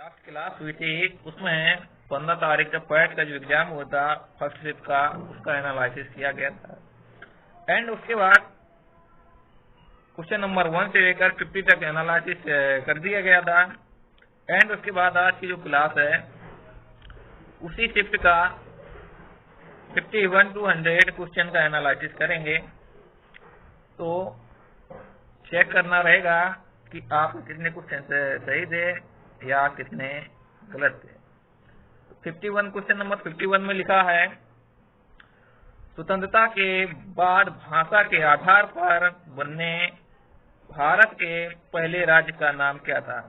Last class हुई थी, उसमें 15 तारीख का पैट का जो एग्जाम हुआ था फर्स्ट शिफ्ट का, उसका एनालिसिस किया गया था। एंड उसके बाद क्वेश्चन नंबर 1 से लेकर 50 तक एनालिसिस कर दिया गया था। एंड उसके बाद आज की जो क्लास है उसी शिफ्ट का 51 to 100 क्वेश्चन का एनालिसिस करेंगे। तो चेक करना रहेगा कि आप कितने क्वेश्चन सही थे या कितने गलत थे। 51 क्वेश्चन नंबर 51 में लिखा है, स्वतंत्रता के बाद भाषा के आधार पर बनने भारत के पहले राज्य का नाम क्या था?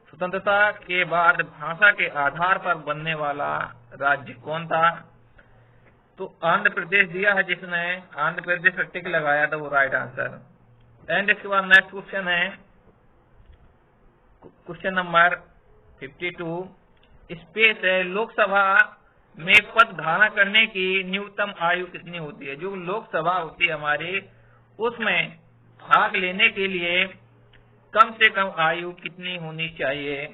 स्वतंत्रता के बाद भाषा के आधार पर बनने वाला राज्य कौन था? तो आंध्र प्रदेश दिया है, जिसने आंध्र प्रदेश पर टिक लगाया था वो राइट आंसर। एंड इसके बाद नेक्स्ट क्वेश्चन है क्वेश्चन नंबर 52, स्पेस है, लोकसभा में पद धारण करने की न्यूनतम आयु कितनी होती है? जो लोकसभा होती है हमारी, उसमें भाग लेने के लिए कम से कम आयु कितनी होनी चाहिए?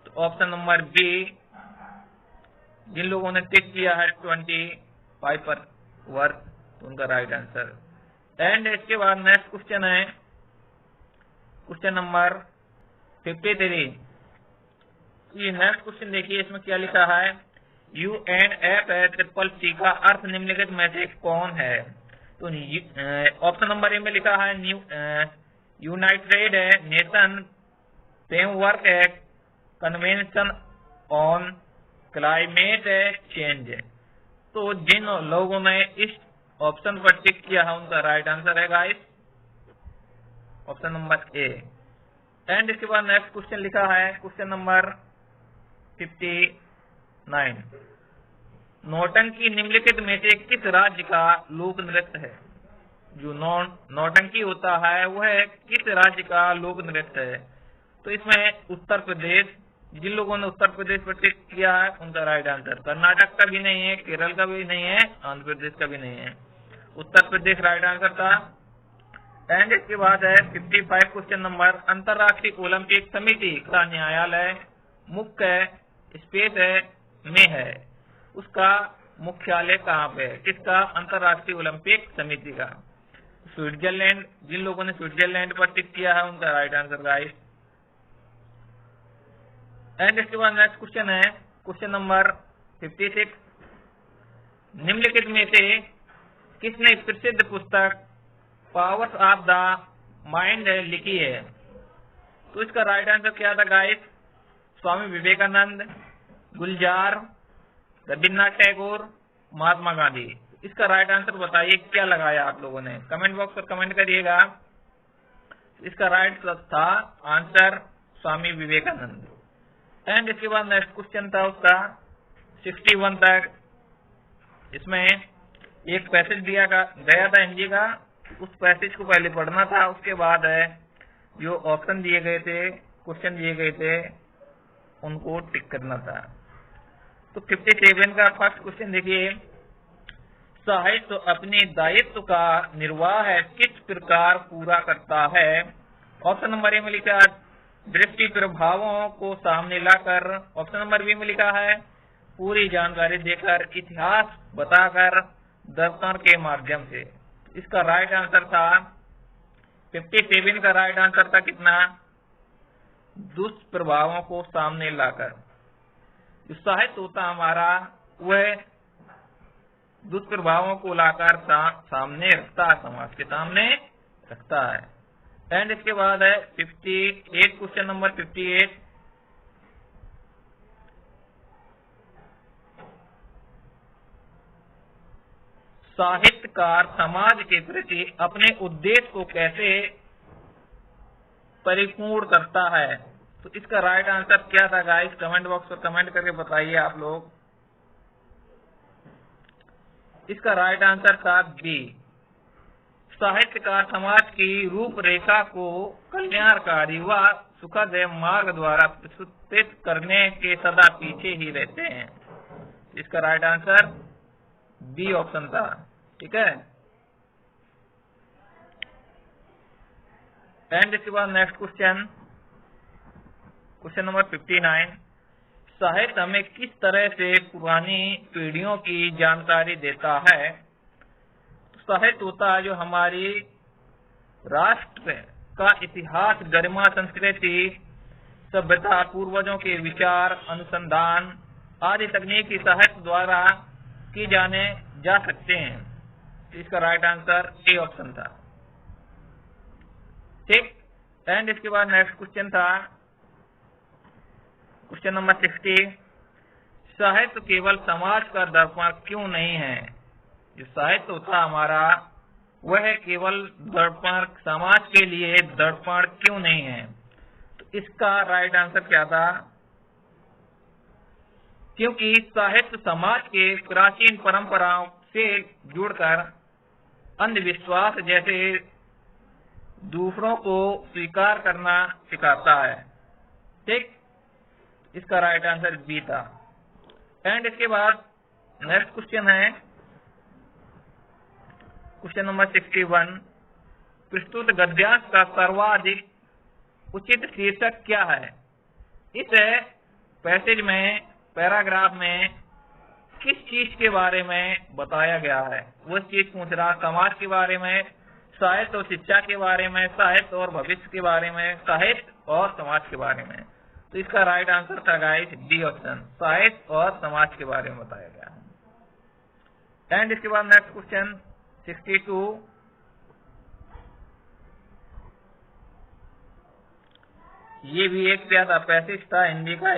तो ऑप्शन नंबर बी, जिन लोगों ने टिक किया है 25 पर वर्ष, तो उनका राइट आंसर। एंड इसके बाद नेक्स्ट क्वेश्चन है क्वेश्चन नंबर 53। ये नेक्स्ट क्वेश्चन देखिए, इसमें क्या लिखा है, UNFCCC का अर्थ निम्नलिखित में से कौन है? तो ऑप्शन नंबर ए में लिखा है United nation framework convention on climate change. तो जिन लोगों ने इस ऑप्शन पर टिक किया है उनका राइट आंसर है guys option number A. And इसके बाद नेक्स्ट क्वेश्चन लिखा है क्वेश्चन नंबर 59, नौटंकी निम्नलिखित में से किस राज्य का लोक नृत्य है? जो नौटंकी होता है वह किस राज्य का लोक नृत्य है? तो इसमें उत्तर प्रदेश, जिन लोगों ने उत्तर प्रदेश पर टिक किया है उनका राइट आंसर। कर्नाटक का भी नहीं है, केरल का भी नहीं है, आंध्र प्रदेश का भी नहीं है, उत्तर प्रदेश राइट आंसर था। एंड इसके बाद है 55 क्वेश्चन नंबर, अंतर्राष्ट्रीय ओलंपिक समिति का न्यायालय मुख्य स्पेस में है, उसका मुख्यालय कहाँ पे है? किसका? अंतर्राष्ट्रीय ओलंपिक समिति का। स्विट्जरलैंड, जिन लोगों ने स्विट्जरलैंड पर टिक किया है उनका राइट आंसर गाइस। एंड इसके बाद नेक्स्ट क्वेश्चन है क्वेश्चन नंबर 56, निम्नलिखित में से किसने प्रसिद्ध पुस्तक पावर्स ऑफ द माइंड लिखी है? तो इसका राइट आंसर क्या था गाइस? स्वामी विवेकानंद, गुलजार, रविन्द्रनाथ टैगोर, महात्मा गांधी। इसका राइट आंसर बताइए, क्या लगाया आप लोगों ने? कमेंट बॉक्स पर कमेंट करिएगा। इसका राइट था आंसर स्वामी विवेकानंद। एंड इसके बाद नेक्स्ट क्वेश्चन था उसका 61 तक। इसमें एक पैसेज दिया गया था हिंदी का, उस पैसेज को पहले पढ़ना था, उसके बाद है जो ऑप्शन दिए गए थे, क्वेश्चन दिए गए थे, उनको टिक करना था। तो 57 का फर्स्ट क्वेश्चन देखिए, साहित्य अपने दायित्व का निर्वाह किस प्रकार पूरा करता है? ऑप्शन नंबर ए में लिखा दृष्टि प्रभावों को सामने लाकर, ऑप्शन नंबर बी में लिखा है पूरी जानकारी देकर, इतिहास बताकर, दर्पण के माध्यम से। इसका राइट आंसर था 57 का राइट आंसर था कितना? दुष्प्रभावों को सामने लाकर। जो साहित्य होता हमारा वह दुष्प्रभावों को लाकर सामने रखता है, समाज के सामने रखता है। एंड इसके बाद है 58 क्वेश्चन नंबर 58, साहित्यकार समाज के प्रति अपने उद्देश्य को कैसे परिपूर्ण करता है? तो इसका राइट आंसर क्या था गाइस? कमेंट बॉक्स पर कमेंट करके बताइए आप लोग। इसका राइट आंसर था बी, साहित्यकार समाज की रूपरेखा को कल्याणकारी व सुखद मार्ग द्वारा प्रस्तुत करने के सदा पीछे ही रहते हैं। इसका राइट आंसर बी ऑप्शन था। ठीक है। एंड इसके बाद नेक्स्ट क्वेश्चन क्वेश्चन नंबर 59, साहित्य हमें किस तरह से पुरानी पीढ़ियों की जानकारी देता है? साहित्य होता है जो हमारी राष्ट्र का इतिहास, गरिमा, संस्कृति, सभ्यता, पूर्वजों के विचार, अनुसंधान आदि तकनीकी साहित्य द्वारा की जाने जा सकते हैं। इसका राइट आंसर ए ऑप्शन था। ठीक, एंड इसके बाद नेक्स्ट क्वेश्चन था क्वेश्चन नंबर 60, साहित्य केवल समाज का दर्पण क्यों नहीं है? जो साहित्य होता हमारा वह केवल दर्पण, समाज के लिए दर्पण क्यों नहीं है? तो इसका राइट आंसर क्या था? क्योंकि साहित्य समाज के प्राचीन परंपराओं से जुड़कर अंधविश्वास जैसे दूसरों को स्वीकार करना सिखाता है। ठीक, इसका राइट आंसर बी था। एंड इसके बाद नेक्स्ट क्वेश्चन है क्वेश्चन नंबर 61, प्रस्तुत गद्यांश का सर्वाधिक उचित शीर्षक क्या है? इस पैसेज में, पैराग्राफ में किस चीज के बारे में बताया गया है? वो चीज पूछ रहा, समाज के बारे में, साहित्य और शिक्षा के बारे में, साहित्य और भविष्य के बारे में, साहित्य और समाज के बारे में। तो इसका राइट आंसर था गाइस डी ऑप्शन, साहित्य और समाज के बारे में बताया गया है। एंड इसके बाद नेक्स्ट क्वेश्चन 62, ये भी एक प्यारा पैसेज था हिंदी का।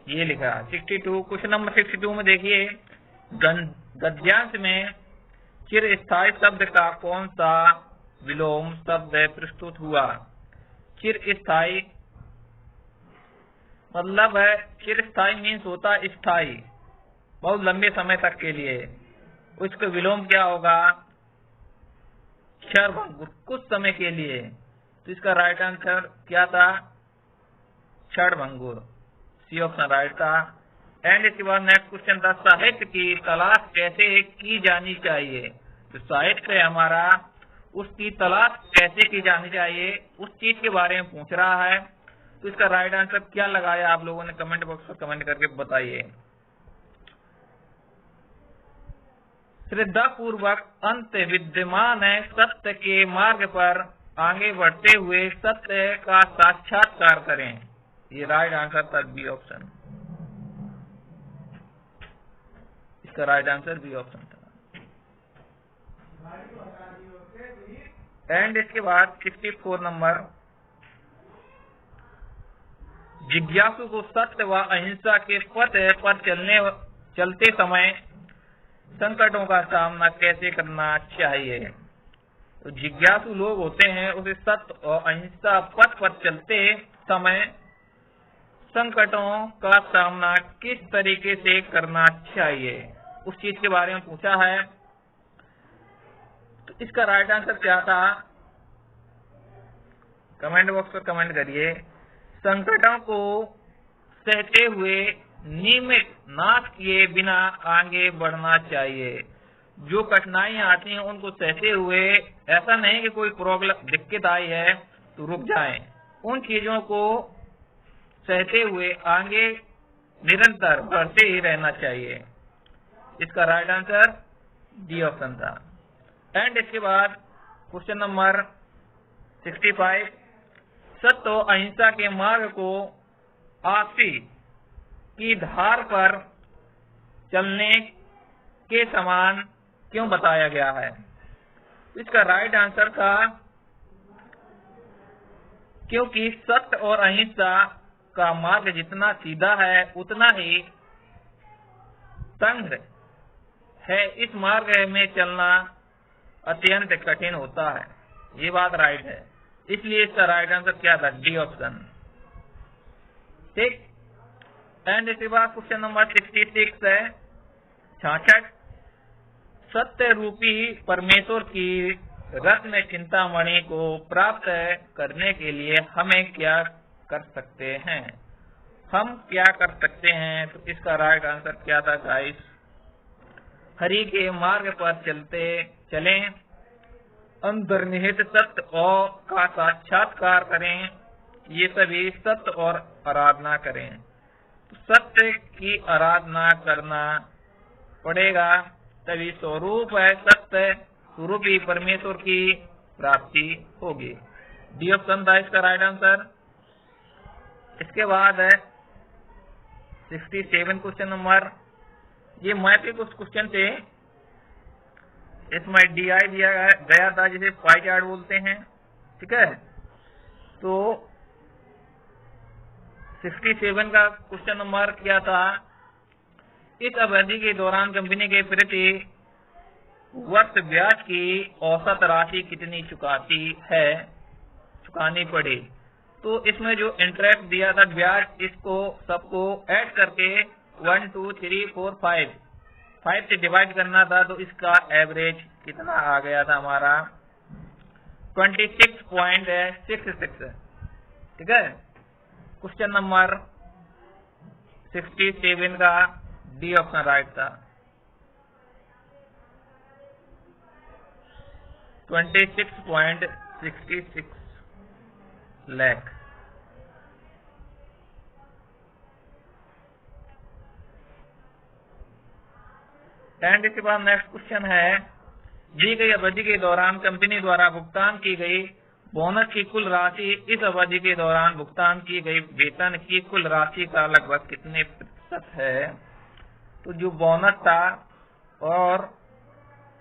ये लिखा 62, क्वेश्चन नंबर 62 में देखिए, गद्यांश में चिरस्थायी शब्द का कौन सा विलोम शब्द प्रस्तुत हुआ? चिरस्थायी मतलब है, चिरस्थायी मीन्स होता स्थायी, बहुत लंबे समय तक के लिए। उसका विलोम क्या होगा? क्षणभंगुर, कुछ समय के लिए। तो इसका राइट आंसर क्या था? क्षणभंगुर, सी ऑप्शन राइट था। एंड इसके बाद नेक्स्ट क्वेश्चन था, साहित्य की तलाश कैसे की जानी चाहिए? तो साहित्य है हमारा, उसकी तलाश कैसे की जानी चाहिए, उस चीज के बारे में पूछ रहा है। तो इसका राइट आंसर क्या लगाया आप लोगों ने? कमेंट बॉक्स पर कमेंट करके बताइए। श्रद्धा पूर्वक अंत विद्यमान है, सत्य के मार्ग पर आगे बढ़ते हुए सत्य का साक्षात्कार करें। ये राइट आंसर था बी ऑप्शन, इसका राइट आंसर बी ऑप्शन था। एंड इसके बाद 64 नंबर, जिज्ञासु को सत्य व अहिंसा के पथ पर चलते समय संकटों का सामना कैसे करना चाहिए? तो जिज्ञासु लोग होते हैं, उसे सत्य और अहिंसा पथ पर चलते समय संकटों का सामना किस तरीके से करना चाहिए, उस चीज के बारे में पूछा है। तो इसका राइट आंसर क्या था? कमेंट बॉक्स पर कमेंट करिए। संकटों को सहते हुए नियमित नाश किए बिना आगे बढ़ना चाहिए। जो कठिनाइयां आती हैं उनको सहते हुए, ऐसा नहीं कि कोई प्रॉब्लम, दिक्कत आई है तो रुक जाएं, उन चीजों को सहते हुए आगे निरंतर बढ़ते ही रहना चाहिए। इसका राइट आंसर डी ऑप्शन था। एंड इसके बाद क्वेश्चन नंबर 65, सत्य और अहिंसा के मार्ग को आपसी की धार पर चलने के समान क्यों बताया गया है? इसका राइट आंसर था क्योंकि सत्य और अहिंसा का मार्ग जितना सीधा है उतना ही तंग है। इस मार्ग में चलना अत्यंत कठिन होता है। ये बात राइट है, इसलिए इसका राइट आंसर क्या था? D option. ठीक। एंड इसके बाद क्वेश्चन नंबर 66 है, 66 सत्य रूपी परमेश्वर की रत्न चिंतामणि को प्राप्त करने के लिए हमें क्या कर सकते हैं? हम क्या कर सकते हैं? तो इसका राइट आंसर क्या था गाइस? हरि के मार्ग पर चलें, अंतर्निहित सत्य और का साक्षात्कार करें, ये सभी सत्य और आराधना करें। तो सत्य की आराधना करना पड़ेगा, तभी स्वरूप है सत्य स्वरूपी परमेश्वर की प्राप्ति होगी। डी ऑप्शन था इसका राइट आंसर। इसके बाद है 67 क्वेश्चन नंबर। ये मैथ के कुछ क्वेश्चन थे, इसमें DI दिया गया था जिसे पाई चार्ट बोलते हैं, ठीक है। तो 67 का क्वेश्चन नंबर क्या था? इस अवधि के दौरान कंपनी के प्रति वर्ष ब्याज की औसत राशि कितनी चुकानी पड़ी? तो इसमें जो इंटरेस्ट दिया था ब्याज, इसको सबको ऐड करके 1 2 3 4 5 से डिवाइड करना था। तो इसका एवरेज कितना आ गया था हमारा? 26.66, ठीक है। क्वेश्चन नंबर 67 का डी ऑप्शन राइट था। 26.66 लाख। एंड इसके बाद नेक्स्ट क्वेश्चन है, दी गई अवधि के दौरान कंपनी द्वारा भुगतान की गई बोनस की कुल राशि इस अवधि के दौरान भुगतान की गई वेतन की कुल राशि का लगभग कितने प्रतिशत है? तो जो बोनस था और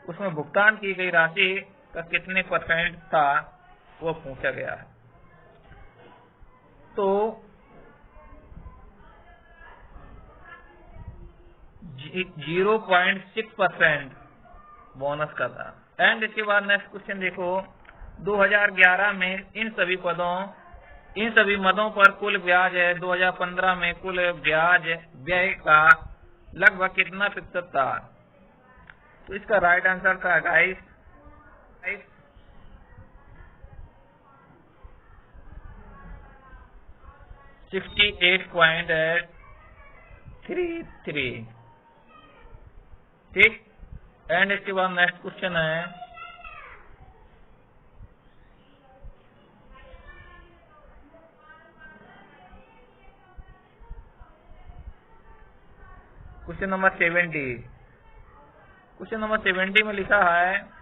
उसमें भुगतान की गई राशि का कितने परसेंट था वो पूछा गया है। तो 0.6% बोनस का था। एंड इसके बाद नेक्स्ट क्वेश्चन देखो, 2011 में इन सभी मदों पर कुल ब्याज है 2015 में कुल ब्याज व्यय का लगभग कितना प्रतिशत था? तो इसका राइट आंसर था गाइस 68.33, ठीक। एंड इसके बाद नेक्स्ट क्वेश्चन है, क्वेश्चन नंबर 70। क्वेश्चन नंबर 70 में लिखा है,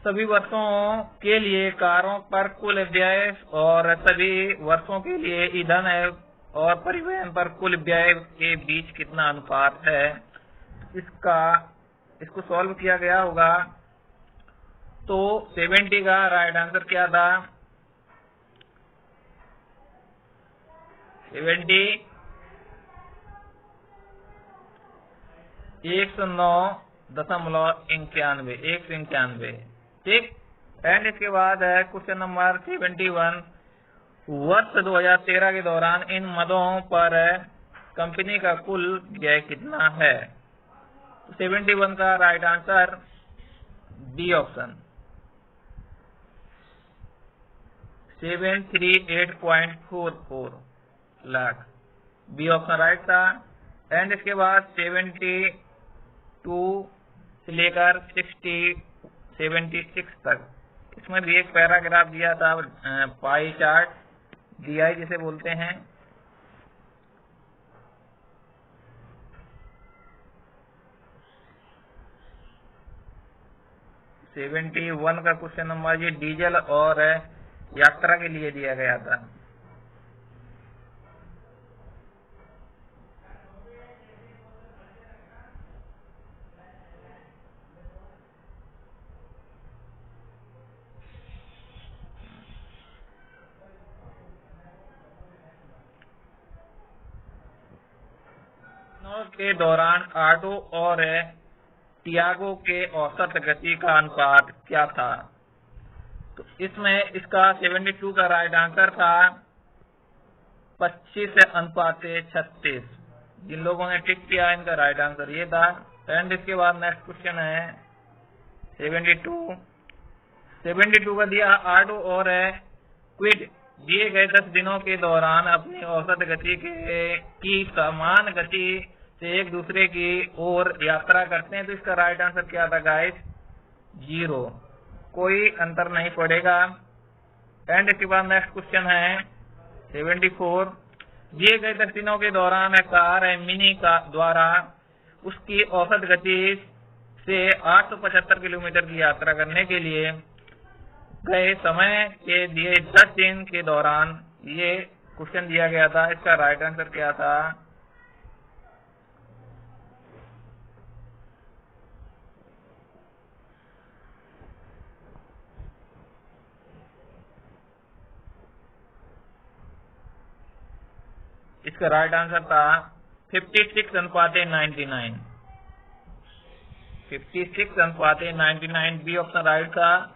सभी वर्षों के लिए कारों पर कुल व्यय और सभी वर्षों के लिए ईंधन और परिवहन पर कुल व्यय के बीच कितना अनुपात है? इसको सॉल्व किया गया होगा। तो 70 का राइट आंसर क्या था? 70 109.91, ठीक। एंड इसके बाद है क्वेश्चन नंबर 71, वर्ष 2013 के दौरान इन मदों पर कंपनी का कुल व्यय कितना है? तो 71 का right answer B option 738.44 lakh, B option right था। एंड इसके बाद 72 से लेकर 76 तक, इसमें भी एक पैराग्राफ दिया था, पाई चार्ट DI जिसे बोलते हैं। तो 71 का क्वेश्चन नंबर ये डीजल और यात्रा के लिए दिया गया था। के दौरान ऑटो और टियागो के औसत गति का अनुपात क्या था? तो इसमें इसका 72 का राइट आंसर था 25:36। जिन लोगों ने टिक किया इनका राइट आंसर ये था। एंड इसके बाद नेक्स्ट क्वेश्चन है 72 का दिया आर्डो और क्विड दिए गए 10 दिनों के दौरान अपनी औसत गति की समान गति से एक दूसरे की ओर यात्रा करते हैं। तो इसका राइट आंसर क्या था गाइस? 0, कोई अंतर नहीं पड़ेगा। एंड इसके बाद नेक्स्ट क्वेश्चन है 74 दिए गए 10 दिनों के दौरान कार मिनी का द्वारा उसकी औसत गति से 875 किलोमीटर की यात्रा करने के लिए गए समय के दिए 10 दिन के दौरान ये क्वेश्चन दिया गया था। इसका राइट आंसर क्या था? इसका राइट आंसर था 56:99। 56:99 बी ऑप्शन राइट था।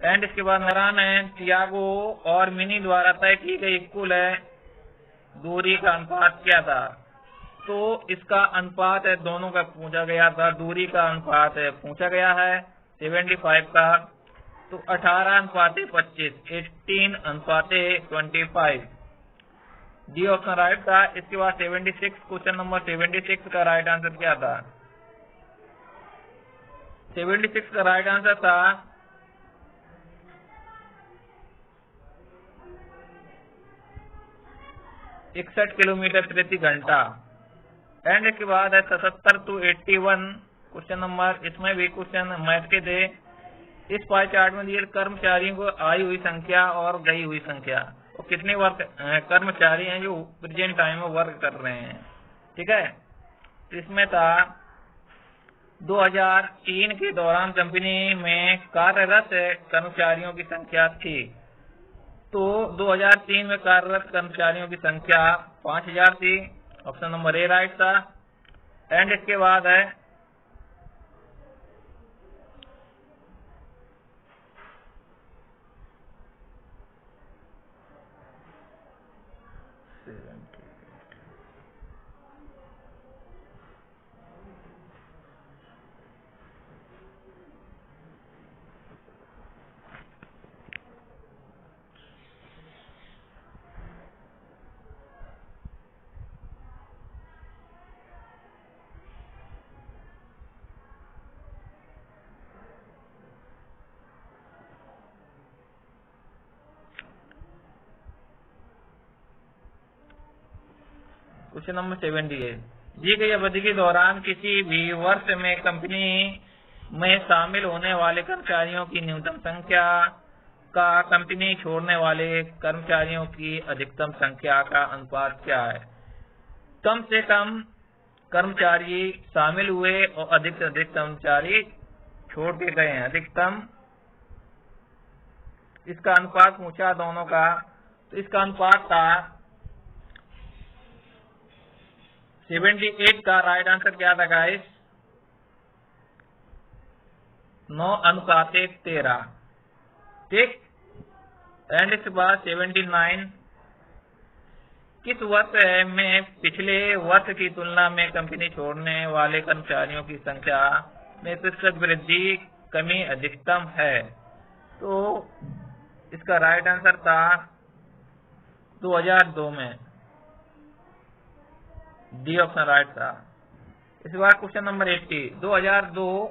एंड इसके बाद नारायण है टियागो और मिनी द्वारा तय की गई कुल दूरी का अनुपात क्या था? तो इसका अनुपात है दोनों का पूछा गया था। दूरी का अनुपात है पूछा गया है 75 का, तो 18:25 18:25 डी ऑप्शन राइट था। इसके बाद 76 क्वेश्चन नंबर 76 का राइट आंसर क्या था? 76 का राइट आंसर था 61 किलोमीटर प्रति घंटा। एंड इसके बाद है 77 to 81 क्वेश्चन नंबर। इसमें भी क्वेश्चन मैथ के थे। इस पाई चार्ट में दिए कर्मचारियों को आई हुई संख्या और गई हुई संख्या और कितने वर्क कर्मचारी हैं जो प्रेजेंट टाइम में वर्क कर रहे हैं। ठीक है, इसमें था 2003 के दौरान कंपनी में कार्यरत कर्मचारियों की संख्या थी। तो 2003 में कार्यरत कर्मचारियों की संख्या 5000 थी। ऑप्शन नंबर ए राइट था। एंड इसके बाद है क्वेश्चन नंबर 78 दी गई अवधि के दौरान किसी भी वर्ष में कंपनी में शामिल होने वाले कर्मचारियों की न्यूनतम संख्या का कंपनी छोड़ने वाले कर्मचारियों की अधिकतम संख्या का अनुपात क्या है? कम से कम कर्मचारी शामिल हुए और अधिक से अधिक कर्मचारी छोड़ के गए हैं। अधिकतम इसका अनुपात पूछा दोनों का। तो इसका अनुपात था 78 का राइट आंसर क्या था गाइस? 9:13। ठीक। एंड इसके बाद 79 किस वर्ष में पिछले वर्ष की तुलना में कंपनी छोड़ने वाले कर्मचारियों की संख्या में प्रतिशत वृद्धि कमी अधिकतम है? तो इसका राइट आंसर था 2002 में। डी ऑप्शन राइट था। इस बार क्वेश्चन नंबर 80 2002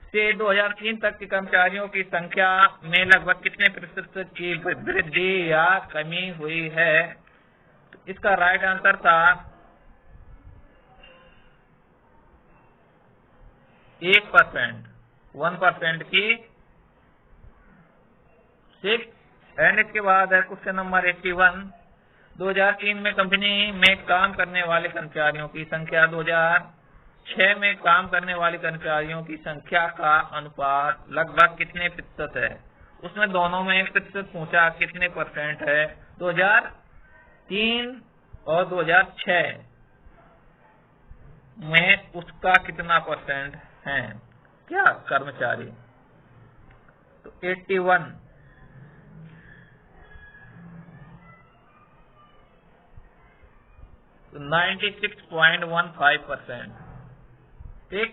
से 2003 तक के कर्मचारियों की संख्या में लगभग कितने प्रतिशत की वृद्धि या कमी हुई है? तो इसका राइट आंसर था 1%, 1% की 6। एंड इसके बाद है क्वेश्चन नंबर 81 2003 में कंपनी में काम करने वाले कर्मचारियों की संख्या 2006 में काम करने वाले कर्मचारियों की संख्या का अनुपात लगभग कितने प्रतिशत है? उसमें दोनों में प्रतिशत पूछा कितने परसेंट है? 2003 और 2006 में उसका कितना परसेंट हैं। क्या? कर्मचारी। तो 81 तो 96.15%। ठीक,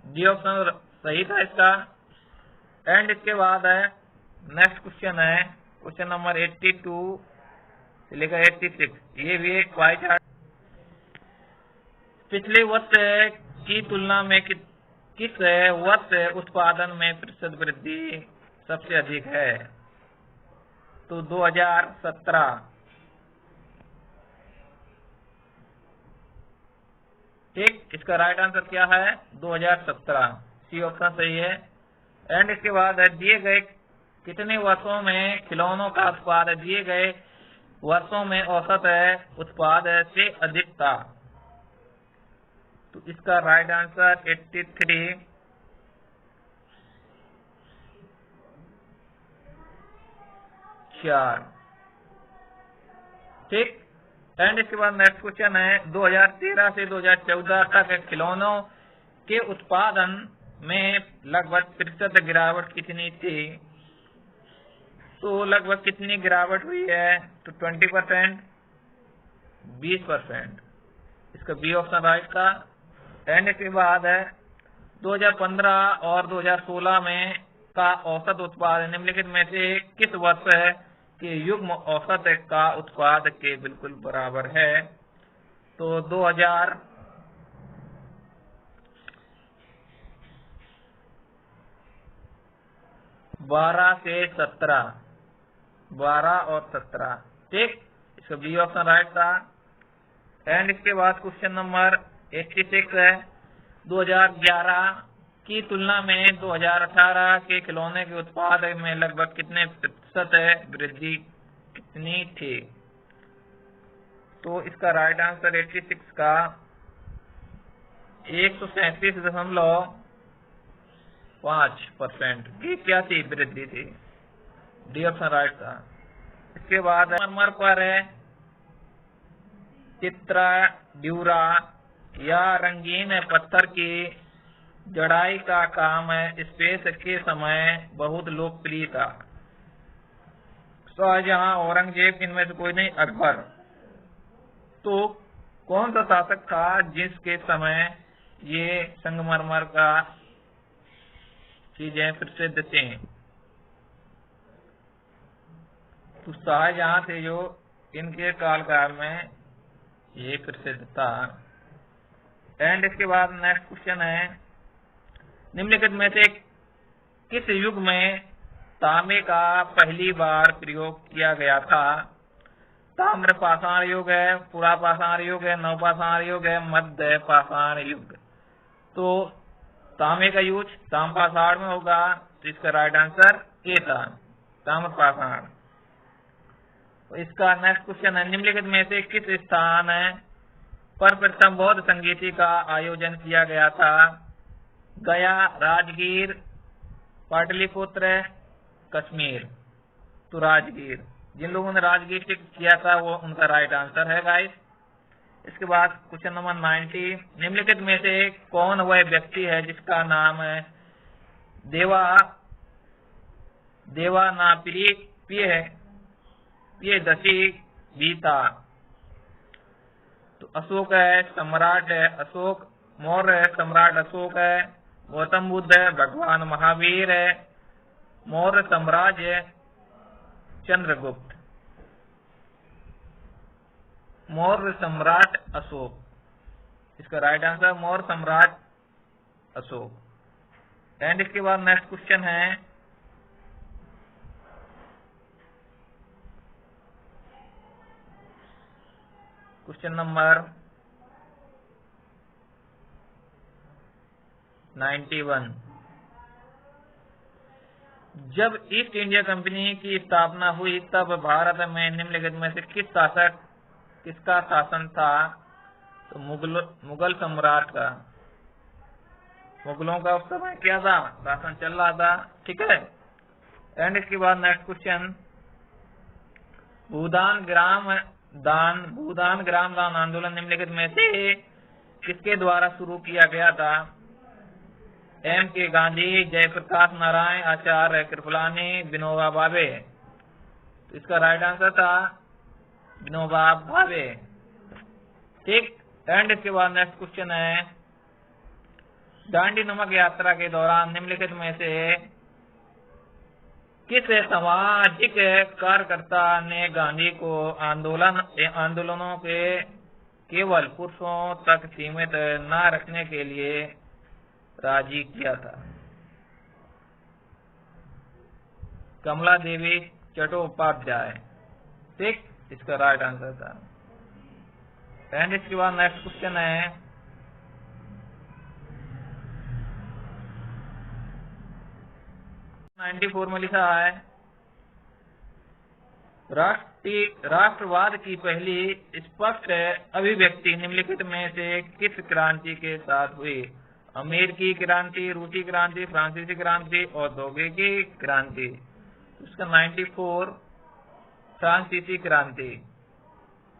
डी ऑप्शन सही था इसका। एंड इसके बाद है नेक्स्ट क्वेश्चन है क्वेश्चन नंबर 82 से लेकर 86। ये भी एक पाई चार्ट। पिछले वर्ष की तुलना में किस वर्ष उत्पादन में प्रतिशत वृद्धि सबसे अधिक है? तो 2017। ठीक, इसका राइट आंसर क्या है? 2017, सी ऑप्शन सही है। एंड इसके बाद है दिए गए कितने वर्षों में खिलौनों का उत्पादन दिए गए वर्षों में औसत उत्पादन से अधिक था? तो इसका राइट आंसर 83। ठीक, एंड इसके बाद नेक्स्ट क्वेश्चन है 2013 से 2014 तक खिलौनों के उत्पादन में लगभग प्रतिशत गिरावट कितनी थी? तो लगभग कितनी गिरावट हुई है? तो 20%, 20%। इसका बी ऑप्शन राइट था। एंड इसके बाद है 2015 और 2016 में का औसत उत्पादन निम्नलिखित में से किस वर्ष है कि युग्म औसत का उत्पाद के बिल्कुल बराबर है? तो 2012 से 17, 12 और 17। ठीक, इसका बी ऑप्शन राइट था। एंड इसके बाद क्वेश्चन नंबर 86 है 2011 की तुलना में 2018 के खिलौने के उत्पाद में लगभग कितने प्रतिशत वृद्धि कितनी थी? तो इसका राइट आंसर 86 का 137.5% की क्या थी? वृद्धि थी। डी ऑप्शन राइट था। इसके बाद मरमर पर चित्र, ड्यूरा या रंगीन पत्थर की जड़ाई का काम स्पेस के समय बहुत लोकप्रिय था। शाहजहां, औरंगजेब, इनमें से कोई नहीं, अकबर। तो कौन सा शासक था जिसके समय ये संगमरमर का चीजें प्रसिद्ध थी? तो शाहजहां थे जो इनके कालकाल में ये प्रसिद्ध था। एंड इसके बाद नेक्स्ट क्वेश्चन है निम्नलिखित में से किस युग में तांबे का पहली बार प्रयोग किया गया था? ताम्र पाषाण युग है, पुरा पाषाण युग है, नवपाषाण युग है, मध्य पाषाण युग। तो तांबे का यूज ताम्र पाषाण में होगा, तो इसका राइट आंसर ए था, ताम्र पाषाण। तो इसका नेक्स्ट क्वेश्चन है निम्नलिखित में से किस स्थान पर प्रथम बौद्ध संगीति का आयोजन किया गया था? गया, राजगीर, पाटलिपुत्र, कश्मीर। तो राजगीर। जिन लोगों ने राजगीर से किया था वो उनका राइट आंसर है गाइस। इसके बाद क्वेश्चन नंबर 90 निम्नलिखित में से कौन वह व्यक्ति है जिसका नाम है देवानापियदसि बीता? तो अशोक है, सम्राट है अशोक, मौर्य है, सम्राट अशोक है, गौतम बुद्ध है, भगवान महावीर है, मौर्य साम्राज्य, चंद्रगुप्त। मौर्य सम्राट अशोक, इसका राइट आंसर मौर्य सम्राट अशोक। एंड इसके बाद नेक्स्ट क्वेश्चन है क्वेश्चन नंबर 91। जब ईस्ट इंडिया कंपनी की स्थापना हुई तब भारत में निम्नलिखित में से किसका शासन था? तो मुगल सम्राट का। मुगलों का उस समय क्या था? शासन चल रहा था। ठीक है। एंड इसके बाद नेक्स्ट क्वेश्चन भूदान ग्राम दान आंदोलन निम्नलिखित में से किसके द्वारा शुरू किया गया था? एम के गांधी, जयप्रकाश नारायण, आचार्य कृपलानी, विनोबा भावे। तो इसका राइट आंसर था विनोबा भावे। ठीक। एंड इसके बाद नेक्स्ट क्वेश्चन है, दांडी नमक यात्रा के दौरान निम्नलिखित में से किस सामाजिक कार्यकर्ता ने गांधी को आंदोलनों के केवल पुरुषों तक सीमित न रखने के लिए राजी किया था? कमला देवी चट्टोपाध्याय। ठीक, इसका राइट आंसर था। एंड इसके बाद नेक्स्ट क्वेश्चन है, में लिखा है, राष्ट्रवाद की पहली स्पष्ट अभिव्यक्ति निम्नलिखित में से किस क्रांति के साथ हुई? अमेरिकी क्रांति, रूसी क्रांति, फ्रांसीसी क्रांति, औद्योगिकी क्रांति। इसका 94 फ्रांसीसी क्रांति।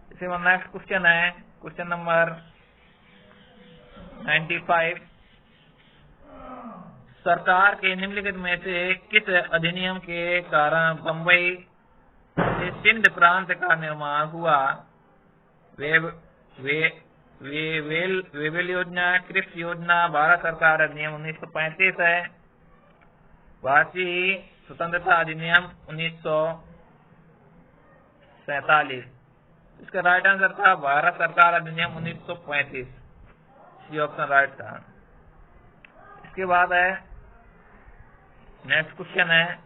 इसके बाद नेक्स्ट क्वेश्चन है, क्वेश्चन नंबर 95, सरकार के निम्नलिखित में से किस अधिनियम के कारण बंबई से सिंध प्रांत का निर्माण हुआ? वेवेल योजना, क्रिप्स योजना, भारत सरकार अधिनियम 1935 है, भारतीय स्वतंत्रता अधिनियम 1947। इसका राइट आंसर था भारत सरकार अधिनियम 1935। ये ऑप्शन राइट था। इसके बाद है नेक्स्ट क्वेश्चन है,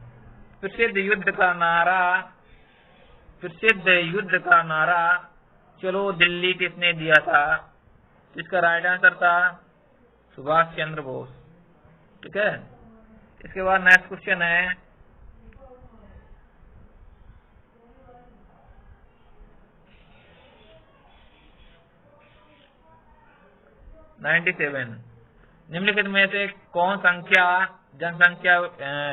प्रसिद्ध युद्ध का नारा चलो दिल्ली किसने दिया था? इसका राइट आंसर था सुभाष चंद्र बोस। ठीक है। इसके बाद नेक्स्ट क्वेश्चन है, निम्नलिखित में से कौन जनसंख्या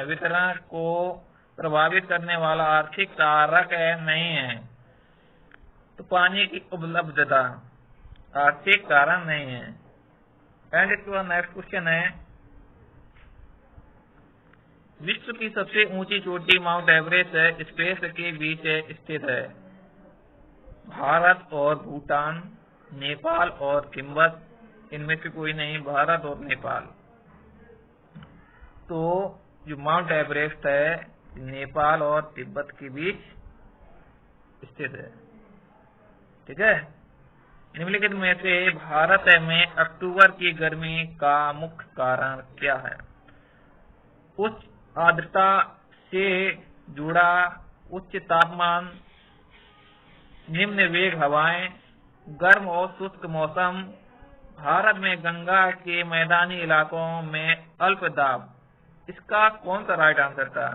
वितरण को प्रभावित करने वाला आर्थिक कारक नहीं है? तो पानी की उपलब्धता आर्थिक कारण नहीं है। एंड इसके बाद नेक्स्ट क्वेश्चन है, विश्व की सबसे ऊंची चोटी माउंट एवरेस्ट स्पेस के बीच स्थित है? भारत और भूटान, नेपाल और तिब्बत, इनमें से कोई नहीं, भारत और नेपाल। तो जो माउंट एवरेस्ट है नेपाल और तिब्बत के बीच स्थित है। ठीक है। निम्नलिखित में से भारत में अक्टूबर की गर्मी का मुख्य कारण क्या है? उच्च आर्द्रता से जुड़ा उच्च तापमान, निम्न वेग हवाएं, गर्म और शुष्क मौसम, भारत में गंगा के मैदानी इलाकों में अल्प दाब। इसका कौन सा राइट आंसर था?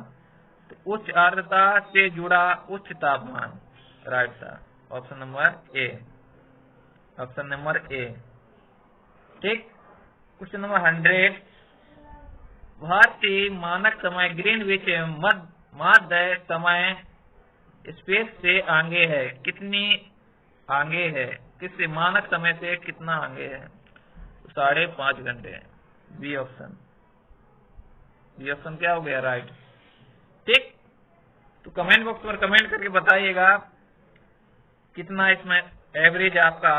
तो उच्च आर्द्रता से जुड़ा उच्च तापमान राइट था, ऑप्शन नंबर ए। ठीक। क्वेश्चन नंबर 100, भारतीय मानक समय ग्रीनविच मध्य समय स्पेस से आगे है? कितनी आगे है? किससे? मानक समय से कितना आगे है? 5.5 घंटे। बी ऑप्शन क्या हो गया? राइट। ठीक। तो कमेंट बॉक्स पर कमेंट करके बताइएगा कितना इसमें एवरेज आपका